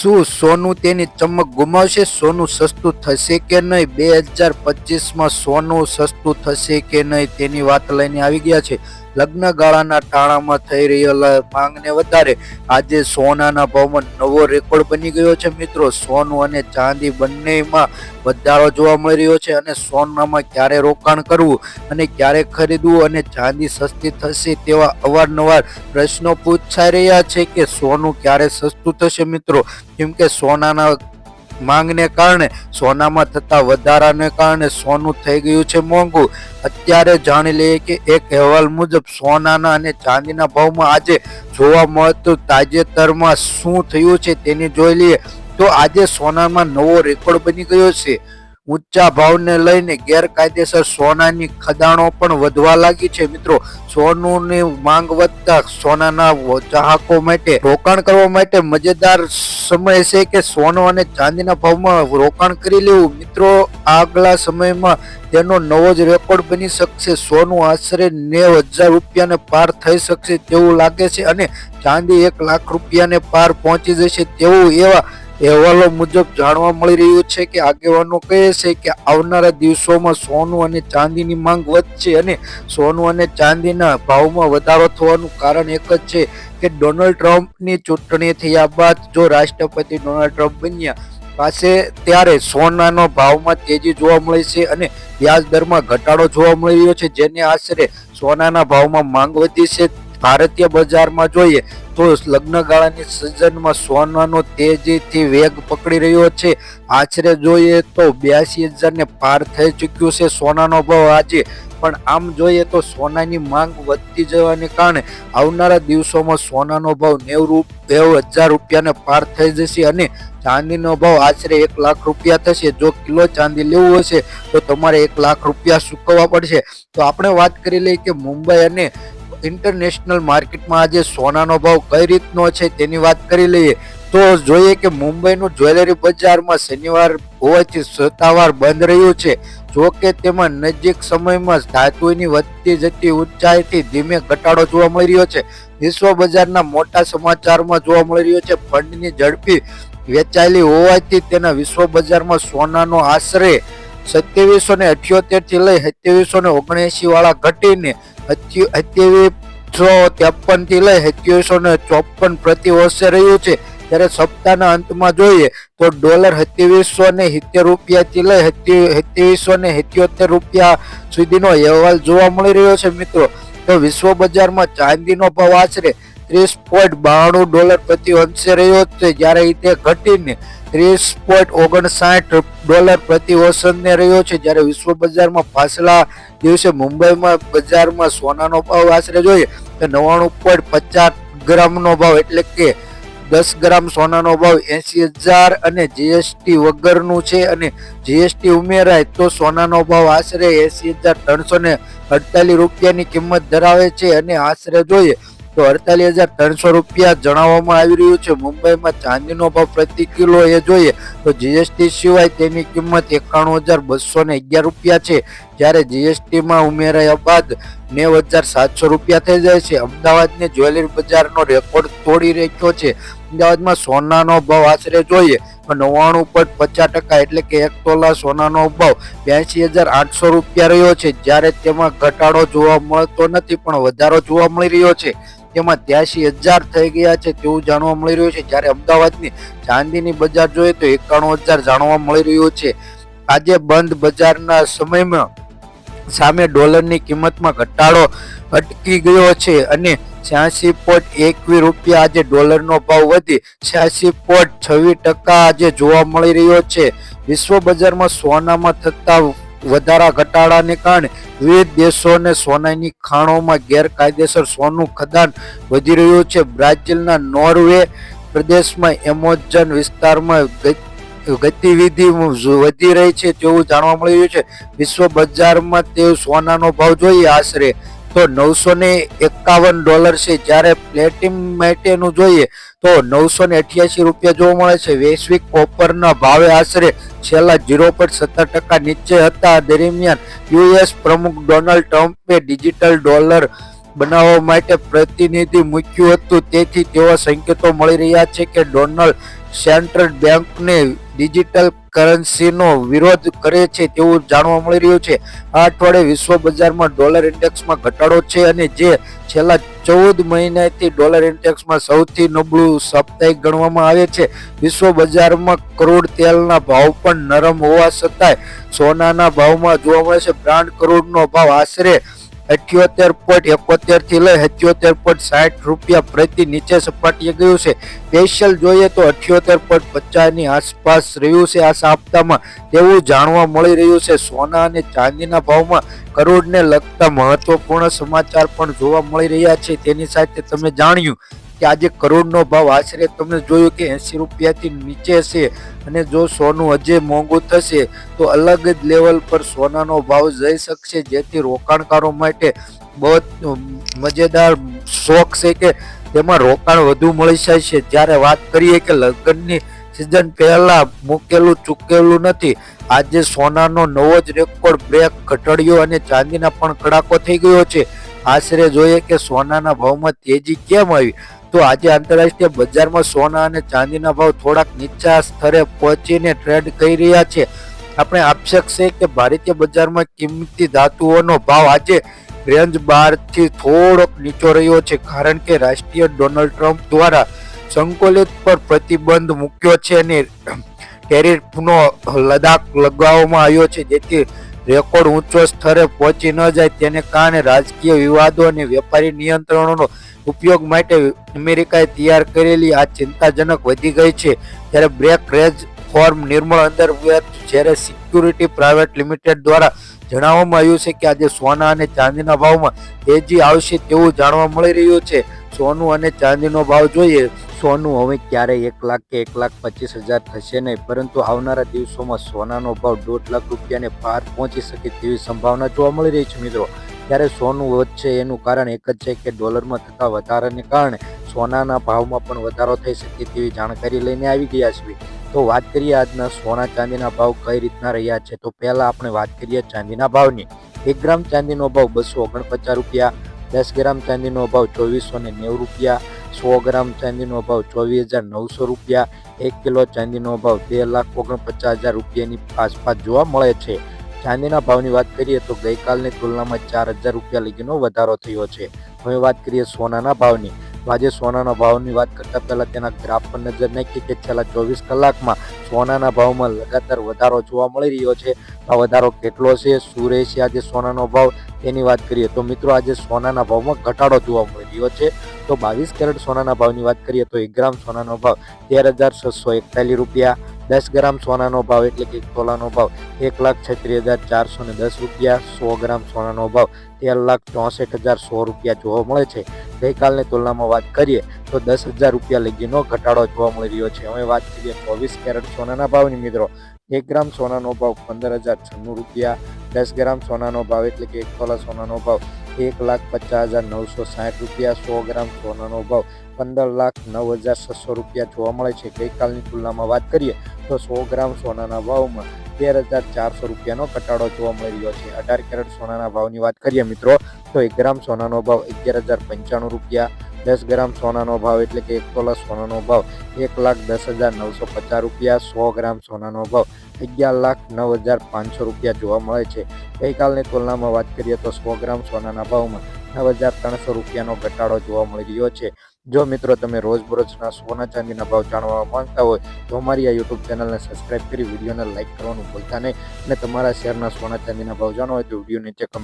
શું સોનું તેની ચમક ગુમાવશે? સોનું સસ્તું થશે કે નહીં? 2025માં સોનું સસ્તું થશે કે નહીં તેની વાત લઈને આવી ગયા છે. લગ્ન ગાળાના ટાણામાં થઈ રહેલા માંગને વધારે આજે સોનાના ભાવમાં નવો રેકોર્ડ બની ગયો છે. મિત્રો, સોનું અને ચાંદી બંનેમાં વધારો જોવા મળી રહ્યો છે અને સોનામાં ક્યારે રોકાણ કરવું અને ક્યારે ખરીદવું અને ચાંદી સસ્તી થશે તેવા અવારનવાર પ્રશ્નો પૂછાઈ રહ્યા છે કે સોનું ક્યારે સસ્તું થશે. મિત્રો, કેમ કે સોનાના માંગને કારણે સોનામાં થતા વધારાને કારણે સોનું થઈ ગયું છે મોંઘું. અત્યારે જાણી લઈએ કે એક અહેવાલ મુજબ સોનાના અને ચાંદીના ભાવમાં આજે જોવા મળતું તાજેતરમાં શું થયું છે તેની જોઈ લઈએ તો આજે સોનામાં નવો રેકોર્ડ બની ગયો છે. ઊંચા ભાવને લઈને ગેરકાયદેસર સોનાની ખદાણો પણ વધવા લાગી છે. મિત્રો, સોનુની માંગ વધતા સોનાના ચાહકો માટે રોકાણ કરવા માટે મજેદાર સમય છે કે સોનું અને ચાંદીના ભાવમાં રોકાણ કરી લેવું. મિત્રો, આગલા સમયમાં તેનો નવો જ રેકોર્ડ બની શકશે. સોનું આશરે 90,000 રૂપિયાને પાર થઈ શકશે તેવું લાગે છે અને ચાંદી 1 લાખ રૂપિયાને પાર પહોંચી જશે તેવું એવા અહેવાલો મુજબ જાણવા મળી રહ્યું છે કે આગેવાનો કહે છે કે આવનારા દિવસોમાં સોનું અને ચાંદીની માંગ વધશે અને સોનું અને ચાંદીના ભાવમાં વધારો થવાનું કારણ એક જ છે કે ડોનાલ્ડ ટ્રમ્પની ચૂંટણી થયા બાદ જો રાષ્ટ્રપતિ ડોનાલ્ડ ટ્રમ્પ બન્યા પાસે ત્યારે સોનાનો ભાવમાં તેજી જોવા મળી છે અને વ્યાજ દરમાં ઘટાડો જોવા મળી રહ્યો છે, જેને આશરે સોનાના ભાવમાં માંગ વધી છે. ભારતીય બજારમાં જોઈએ તો લગ્નગાળાની સિઝનમાં સોનાનો તેજીથી વેગ પકડી રહ્યો છે. આશરે જોઈએ તો 82,000 ને પાર થઈ ચૂક્યું છે સોનાનો ભાવ આજે. પણ આમ જોઈએ તો સોનાની માંગ વધતી જવાને કારણે આવનારા દિવસોમાં સોનાનો ભાવ 90,000 રૂપિયાને પાર થઈ જશે અને ચાંદીનો ભાવ આશરે 1 લાખ રૂપિયા થશે. જો કિલો ચાંદી લેવું હશે તો તમારે 1 લાખ રૂપિયા ચૂકવવા પડશે. તો આપણે વાત કરી લઈએ કે મુંબઈ અને ઇન્ટરનેશનલ માર્કેટમાં આજે સોનાનો ભાવ કઈ રીતનો છે તેની વાત કરી લઈએ તો જોઈએ કે મુંબઈનું જ્વેલરી બજારમાં શનિવાર હોવાથી સત્તાવાર બંધ રહ્યું છે. જો કે તેમાં નજીક સમયમાં ધાતુની વધતી જતી ઊંચાઈથી ધીમે ઘટાડો જોવા મળી રહ્યો છે. વિશ્વ બજારના મોટા સમાચારમાં જોવા મળી રહ્યો છે ફંડની ઝડપી વેચાયેલી હોવાથી તેના વિશ્વ બજારમાં સોનાનો આશરે 2778 થી લઈ 2779 વાળા ઘટીને 2753 થી લઈ 2754 પ્રતિ વર્ષે રહ્યું છે. ત્યારે સપ્તાહના અંતમાં જોઈએ તો ડોલર 2770 રૂપિયાથી લઈ 2777 રૂપિયા સુધીનો અહેવાલ જોવા મળી રહ્યો છે. મિત્રો, તો વિશ્વ બજારમાં ચાંદીનો ભાવ આશરે $30.92 પ્રતિ અંશે રહ્યો છે, જ્યારે તે ઘટીને $30.59 પ્રતિ ઓસનને રહ્યો છે. જ્યારે વિશ્વ બજારમાં પાછલા દિવસે મુંબઈમાં બજારમાં સોનાનો ભાવ આશરે જોઈએ તો 99.50 ગ્રામનો ભાવ એટલે કે 10 ગ્રામ સોનાનો ભાવ 80,000 અને જીએસટી વગરનું છે અને જીએસટી ઉમેરાય તો સોનાનો ભાવ આશરે 80,348 રૂપિયાની કિંમત ધરાવે છે અને આશરે જોઈએ તો 48,300 રૂપિયા જણાવવામાં આવી રહ્યું છે. મુંબઈમાં ચાંદીનો ભાવ પ્રતિ કિલો એ જોઈએ તો જીએસટી સિવાય તેની કિંમત 91,211 રૂપિયા છે, જ્યારે જીએસટીમાં ઉમેરાયા બાદ 90,700 રૂપિયા થઈ જાય છે. અમદાવાદની જ્વેલરી બજારનો રેકોર્ડ તોડી રાખ્યો છે. અમદાવાદમાં સોનાનો ભાવ આશરે જોઈએ તો 99.50% એટલે કે 1 તોલા સોનાનો ભાવ 82,800 રૂપિયા રહ્યો છે, જ્યારે તેમાં ઘટાડો જોવા મળતો નથી પણ વધારો જોવા મળી રહ્યો છે. તેમાં 83,000 થઈ ગયા છે તેવું જાણવા મળી રહ્યું છે. જ્યારે અમદાવાદની ચાંદીની બજાર જોઈએ તો 91,000 જાણવા મળી રહ્યું છે. આજે બંધ બજારના સમયમાં સામે ડોલરની કિંમતમાં ઘટાડો અટકી ગયો છે અને 86.21 રૂપિયા આજે ડોલરનો ભાવ વધી 86.26% આજે જોવા મળી રહ્યો છે. વિશ્વ બજારમાં સોનામાં થતા વધારા ઘટાડાને કારણે વિવિધ દેશોને સોનાની ખાણોમાં ગેરકાયદેસર સોનું ખદાન વધી રહ્યું છે. બ્રાઝિલના નોર્વે પ્રદેશમાં એમેઝોન વિસ્તારમાં ગતિવિધિ વધી રહી છે તેવું જાણવા મળી રહ્યું છે. વિશ્વ બજારમાં તે સોનાનો ભાવ જોઈએ આશરે તો $951 છે, જ્યારે પ્લેટિનમ માટેનું જોઈએ તો 988 રૂપિયા જોવા મળે છે. વૈશ્વિક કોપરના ભાવે આશરે છેલ્લા 0.17% નીચે હતા. દરમિયાન યુએસ પ્રમુખ ડોનાલ્ડ ટ્રમ્પે ડિજિટલ ડોલર બનાવવા માટે પ્રતિનિધિ મૂક્યું હતું. તેથી તેવા સંકેતો મળી રહ્યા છે કે ડોનાલ્ડ સેન્ટ્રલ બેંકને ડિજિટલ કરન્સીનો વિરોધ કરે છે તેવું જાણવા મળી રહ્યું છે. આ અઠવાડિયે વિશ્વ બજારમાં ડોલર ઇન્ડેક્સમાં ઘટાડો છે અને જે છેલ્લા 14 મહિનાથી ડોલર ઇન્ડેક્સમાં સૌથી નબળું સાપ્તાહિક ગણવામાં આવે છે. વિશ્વ બજારમાં ક્રૂડ તેલના ભાવ પણ નરમ હોવા છતાંય સોનાના ભાવમાં જોવા મળે છે. બ્રાન્ડ ક્રૂડનો ભાવ આશરે 78.71 થી લઈ 77.60 રૂપિયા પ્રતિ નીચે સપાટીએ ગયું છે. સ્પેશિયલ જોઈએ તો 78.50 ની આસપાસ રહ્યું છે આ સપ્તાહમાં તેવું જાણવા મળી રહ્યું છે. સોના અને ચાંદીના ભાવમાં કરોડને લગતા મહત્વપૂર્ણ સમાચાર પણ જોવા મળી રહ્યા છે. તેની સાથે તમે જાણ્યું કે આજે કરોડનો ભાવ આશરે તમે જોયું કે 80 રૂપિયાથી નીચે છે અને જો સોનું હજે મોંઘું થશે તો અલગ જ લેવલ પર સોનાનો ભાવ જઈ શકશે, જેથી રોકાણકારો માટે બહુ મજેદાર શોખ છે કે તેમાં રોકાણ વધુ મળી જાય છે. જ્યારે વાત કરીએ કે લગ્નની સિઝન પહેલા મૂકેલું ચૂકેલું નથી, આજે સોનાનો નવો જ રેકોર્ડ બ્રેક ઘટાડ્યો અને ચાંદીના પણ કડાકો થઈ ગયો છે. આશરે જોઈએ કે સોનાના ભાવમાં તેજી કેમ આવી, તો આજે આંતરરાષ્ટ્રીય બજારમાં સોના અને ચાંદીના ભાવ થોડાક નીચા સ્તરે પહોંચીને ટ્રેડ કરી રહ્યા છે. આપણે આક્ષેપ છે કે ભારતીય બજારમાં કિંમતી ધાતુઓનો ભાવ આજે રેન્જ 12 થી થોડોક નીચો રહ્યો છે, કારણ કે રાષ્ટ્રીય ડોનાલ્ડ ટ્રમ્પ દ્વારા સંકલિત પર પ્રતિબંધ મૂક્યો છે અને ટેરિફનો લદાખ લગાવવામાં આવ્યો છે, જેથી રેકોર્ડ ઊંચો સ્તરે પહોંચી ન જાય. તેને કારણે રાજકીય વિવાદો અને વેપારી નિયંત્રણોનો ઉપયોગ માટે અમેરિકાએ તૈયાર કરેલી આ ચિંતાજનક વધી ગઈ છે. ત્યારે બ્રેક રેજ ફોર્મ નિર્મળ અંતર્ગત જ્યારે સિક્યુરિટી પ્રાઇવેટ લિમિટેડ દ્વારા જણાવવામાં આવ્યું છે કે આજે સોના અને ચાંદીના ભાવમાં તેજી આવશે તેવું જાણવા મળી રહ્યું છે. સોનું અને ચાંદીનો ભાવ જોઈએ, સોનું હવે ક્યારેય 1 લાખ કે 1,25,000 થશે નહીં, પરંતુ આવનારા દિવસોમાં સોનાનો ભાવ 1.5 લાખ રૂપિયાને પાર પહોંચી શકે તેવી સંભાવના જોવા મળી રહી છે. મિત્રો, ત્યારે સોનું વધશે એનું કારણ એક જ છે કે ડોલરમાં થતા વધારાને કારણે સોનાના ભાવમાં પણ વધારો થઈ શકે તેવી જાણકારી લઈને આવી ગયા છે. તો વાત કરીએ આજના સોના ચાંદીના ભાવ કઈ રીતના રહ્યા છે. તો પહેલા આપણે વાત કરીએ ચાંદીના ભાવની. 1 ગ્રામ ચાંદીનો ભાવ 249 રૂપિયા, 10 ગ્રામ ચાંદીનો ભાવ 2490 રૂપિયા, 100 ગ્રામ ચાંદીનો ભાવ 24,900 રૂપિયા, 1 કિલો ચાંદીનો ભાવ 2,49,000 રૂપિયાની આસપાસ જોવા મળે છે. ચાંદીના ભાવની વાત કરીએ તો ગઈકાલની તુલનામાં 4,000 રૂપિયા લગીનો વધારો થયો છે. હવે વાત કરીએ સોનાના ભાવની. આજે સોનાના ભાવની વાત કરતા પહેલા તેના ગ્રાફ પર નજર નાખીએ કે છેલ્લા 24 કલાકમાં સોનાના ભાવમાં લગાતાર વધારો જોવા મળી રહ્યો છે. આ વધારો કેટલો છે, શું રહેશે આજે સોનાનો ભાવ, તેની વાત કરીએ તો મિત્રો આજે સોનાના ભાવમાં ઘટાડો જોવા મળી રહ્યો છે. તો 22 કેરેટ સોનાના ભાવની વાત કરીએ તો 1 ગ્રામ સોનાનો ભાવ 13,641 રૂપિયા, 10 ગ્રામ સોનાનો ભાવ એટલે કે 1 તોલાનો ભાવ 1,36,410 રૂપિયા, 100 ગ્રામ સોનાનો ભાવ 13,64,100 રૂપિયા જોવા મળે છે. ગઈકાલની તુલનામાં વાત કરીએ તો 10,000 રૂપિયા લગીનો ઘટાડો જોવા મળી રહ્યો છે. હવે વાત કરીએ 24 કેરેટ સોનાના ભાવની. મિત્રો, 1 ગ્રામ સોનાનો ભાવ 15,096 રૂપિયા, 10 ગ્રામ સોનાનો ભાવ એટલે કે 1 તોલા સોનાનો ભાવ 1,50,960 રૂપિયા, 100 ગ્રામ સોનાનો ભાવ 15,09,600 રૂપિયા જોવા મળે છે. ગઈકાલની તુલનામાં વાત કરીએ તો 100 ગ્રામ સોનાના ભાવમાં 13,400 રૂપિયાનો ઘટાડો જોવા મળી રહ્યો છે. 18 કેરેટ સોનાના ભાવની વાત કરીએ મિત્રો તો 1 ગ્રામ સોનાનો ભાવ 11,095 રૂપિયા, 10 ગ્રામ સોનાનો ભાવ એટલે કે 1 તોલા સોનાનો ભાવ 1,10,950 રૂપિયા, 100 ગ્રામ સોનાનો ભાવ 11,09,500 રૂપિયા જોવા મળે છે. ગઈકાલની તુલનામાં વાત કરીએ તો 100 ગ્રામ સોનાના ભાવમાં 9,300 રૂપિયાનો ઘટાડો જોવા મળી રહ્યો છે. જો મિત્રો તમે રોજબરોજના સોના ચાંદીના ભાવ જાણવા માંગતા હોય તો અમારી આ યુટ્યુબ ચેનલને સબસ્ક્રાઇબ કરી વિડીયોને લાઇક કરવાનું ભૂલતા નહીં, અને તમારા શહેરના સોના ચાંદીના ભાવ જાણવા હોય તો વિડીયો નીચે કમેન્ટ